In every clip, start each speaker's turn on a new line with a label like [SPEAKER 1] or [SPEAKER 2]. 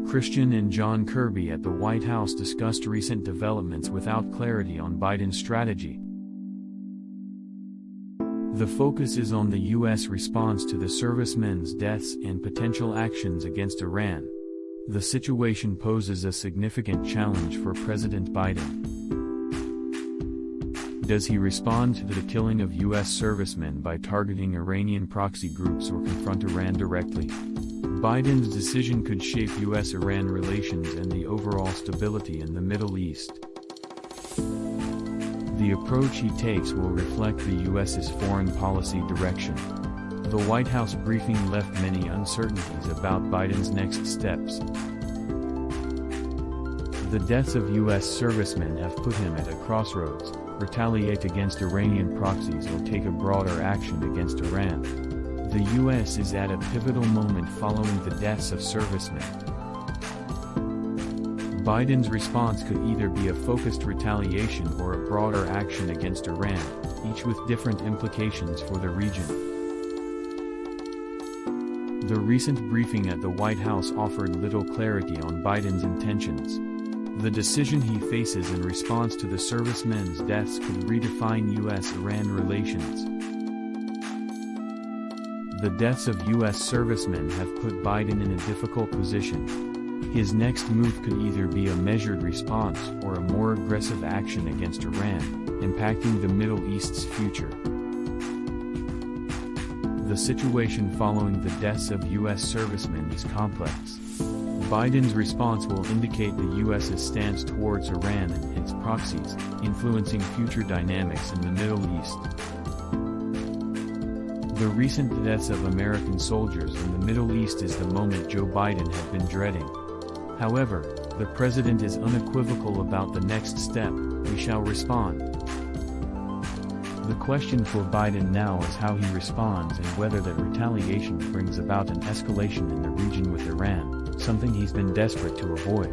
[SPEAKER 1] Christian and John Kirby at the White House discussed recent developments without clarity on Biden's strategy. The focus is on the U.S. response to the servicemen's deaths and potential actions against Iran. The situation poses a significant challenge for President Biden. Does he respond to the killing of U.S. servicemen by targeting Iranian proxy groups or confront Iran directly? Biden's decision could shape U.S.-Iran relations and the overall stability in the Middle East. The approach he takes will reflect the U.S.'s foreign policy direction. The White House briefing left many uncertainties about Biden's next steps. The deaths of U.S. servicemen have put him at a crossroads: retaliate against Iranian proxies or take a broader action against Iran. The U.S. is at a pivotal moment following the deaths of servicemen. Biden's response could either be a focused retaliation or a broader action against Iran, each with different implications for the region. The recent briefing at the White House offered little clarity on Biden's intentions. The decision he faces in response to the servicemen's deaths could redefine U.S.-Iran relations. The deaths of U.S. servicemen have put Biden in a difficult position. His next move could either be a measured response or a more aggressive action against Iran, impacting the Middle East's future. The situation following the deaths of U.S. servicemen is complex. Biden's response will indicate the U.S.'s stance towards Iran and its proxies, influencing future dynamics in the Middle East. The recent deaths of American soldiers in the Middle East is the moment Joe Biden had been dreading. However, the president is unequivocal about the next step: we shall respond. The question for Biden now is how he responds and whether that retaliation brings about an escalation in the region with Iran, something he's been desperate to avoid.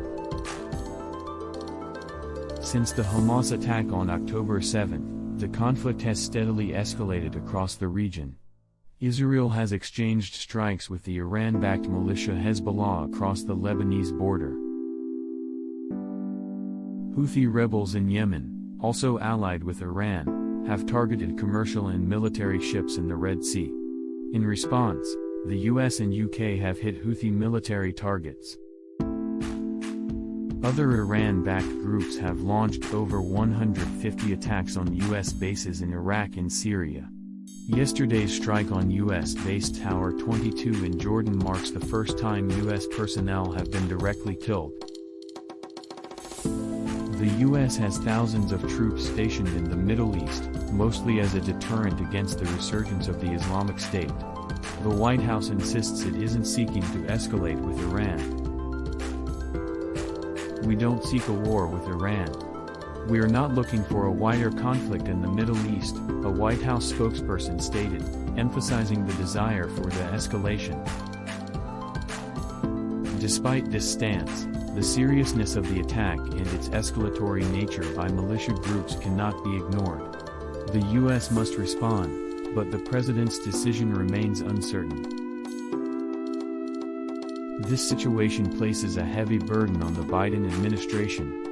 [SPEAKER 1] Since the Hamas attack on October 7, the conflict has steadily escalated across the region. Israel has exchanged strikes with the Iran-backed militia Hezbollah across the Lebanese border. Houthi rebels in Yemen, also allied with Iran, have targeted commercial and military ships in the Red Sea. In response, the US and UK have hit Houthi military targets. Other Iran-backed groups have launched over 150 attacks on US bases in Iraq and Syria. Yesterday's strike on US-based Tower 22 in Jordan marks the first time US personnel have been directly killed. The US has thousands of troops stationed in the Middle East, mostly as a deterrent against the resurgence of the Islamic State. The White House insists it isn't seeking to escalate with Iran. "We don't seek a war with Iran. We are not looking for a wider conflict in the Middle East," a White House spokesperson stated, emphasizing the desire for de-escalation. Despite this stance, the seriousness of the attack and its escalatory nature by militia groups cannot be ignored. The U.S. must respond, but the president's decision remains uncertain. This situation places a heavy burden on the Biden administration.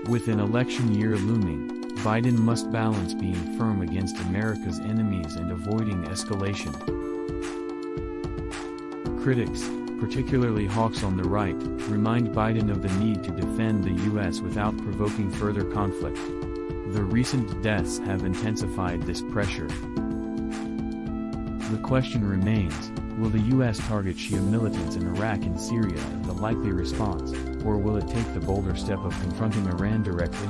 [SPEAKER 1] With an election year looming, Biden must balance being firm against America's enemies and avoiding escalation. Critics, particularly hawks on the right, remind Biden of the need to defend the U.S. without provoking further conflict. The recent deaths have intensified this pressure. The question remains: will the U.S. target Shia militants in Iraq and Syria as the likely response, or will it take the bolder step of confronting Iran directly?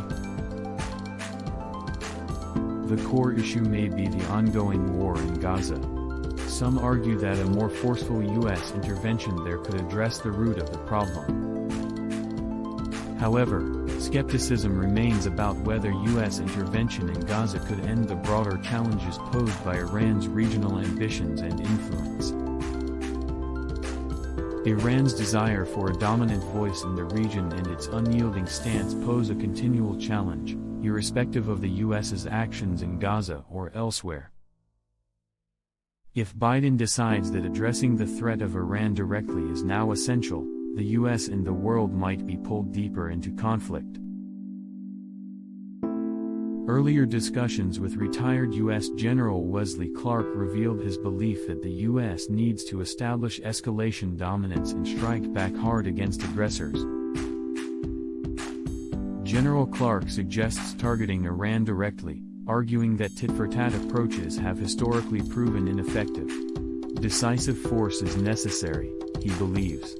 [SPEAKER 1] The core issue may be the ongoing war in Gaza. Some argue that a more forceful U.S. intervention there could address the root of the problem. However, skepticism remains about whether U.S. intervention in Gaza could end the broader challenges posed by Iran's regional ambitions and influence. Iran's desire for a dominant voice in the region and its unyielding stance pose a continual challenge, irrespective of the U.S.'s actions in Gaza or elsewhere. If Biden decides that addressing the threat of Iran directly is now essential, the US and the world might be pulled deeper into conflict. Earlier discussions with retired U.S. General Wesley Clark revealed his belief that the U.S. needs to establish escalation dominance and strike back hard against aggressors. General Clark suggests targeting Iran directly, arguing that tit-for-tat approaches have historically proven ineffective. Decisive force is necessary, he believes.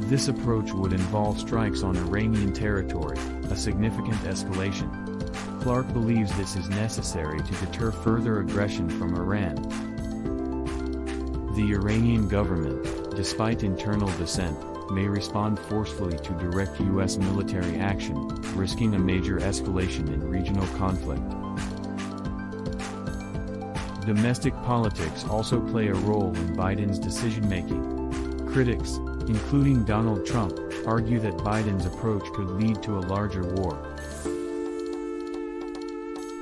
[SPEAKER 1] This approach would involve strikes on Iranian territory, a significant escalation. Clark believes this is necessary to deter further aggression from Iran. The Iranian government, despite internal dissent, may respond forcefully to direct U.S. military action, risking a major escalation in regional conflict. Domestic politics also play a role in Biden's decision-making. Critics, including Donald Trump, argue that Biden's approach could lead to a larger war.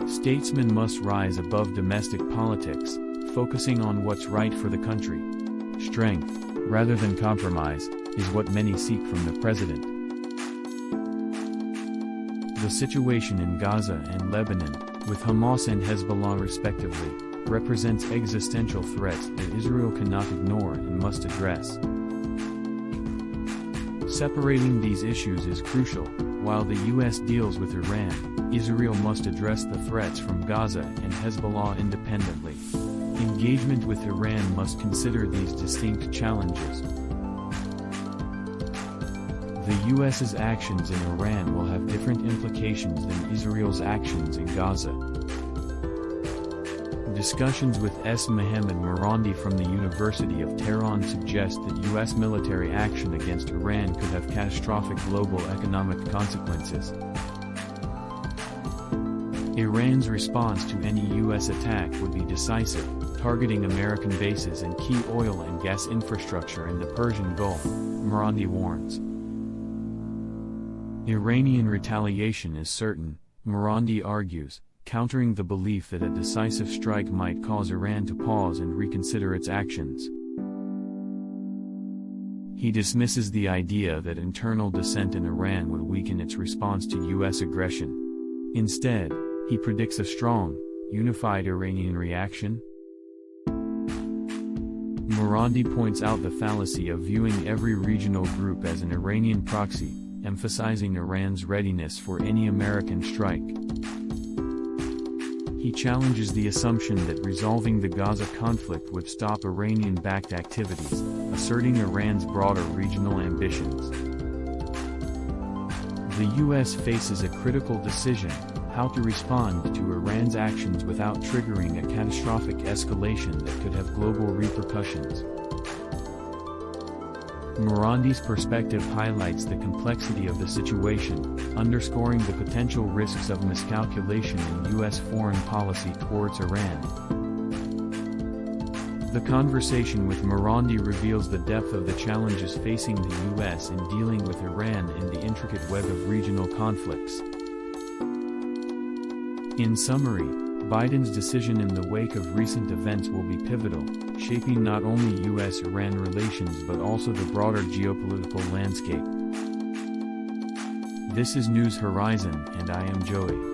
[SPEAKER 1] Statesmen must rise above domestic politics, focusing on what's right for the country. Strength, rather than compromise, is what many seek from the president. The situation in Gaza and Lebanon, with Hamas and Hezbollah respectively, represents existential threats that Israel cannot ignore and must address. Separating these issues is crucial. While the U.S. deals with Iran, Israel must address the threats from Gaza and Hezbollah independently. Engagement with Iran must consider these distinct challenges. The U.S.'s actions in Iran will have different implications than Israel's actions in Gaza. Discussions with S. Mohammed Marandi from the University of Tehran suggest that U.S. military action against Iran could have catastrophic global economic consequences. Iran's response to any U.S. attack would be decisive, targeting American bases and key oil and gas infrastructure in the Persian Gulf, Marandi warns. Iranian retaliation is certain, Marandi argues, countering the belief that a decisive strike might cause Iran to pause and reconsider its actions. He dismisses the idea that internal dissent in Iran would weaken its response to U.S. aggression. Instead, he predicts a strong, unified Iranian reaction. Marandi points out the fallacy of viewing every regional group as an Iranian proxy, emphasizing Iran's readiness for any American strike. He challenges the assumption that resolving the Gaza conflict would stop Iranian-backed activities, asserting Iran's broader regional ambitions. The U.S. faces a critical decision: how to respond to Iran's actions without triggering a catastrophic escalation that could have global repercussions. Marandi's perspective highlights the complexity of the situation, underscoring the potential risks of miscalculation in U.S. foreign policy towards Iran. The conversation with Marandi reveals the depth of the challenges facing the U.S. in dealing with Iran and the intricate web of regional conflicts. In summary, Biden's decision in the wake of recent events will be pivotal, shaping not only U.S.-Iran relations but also the broader geopolitical landscape. This is News Horizon, and I am Joey.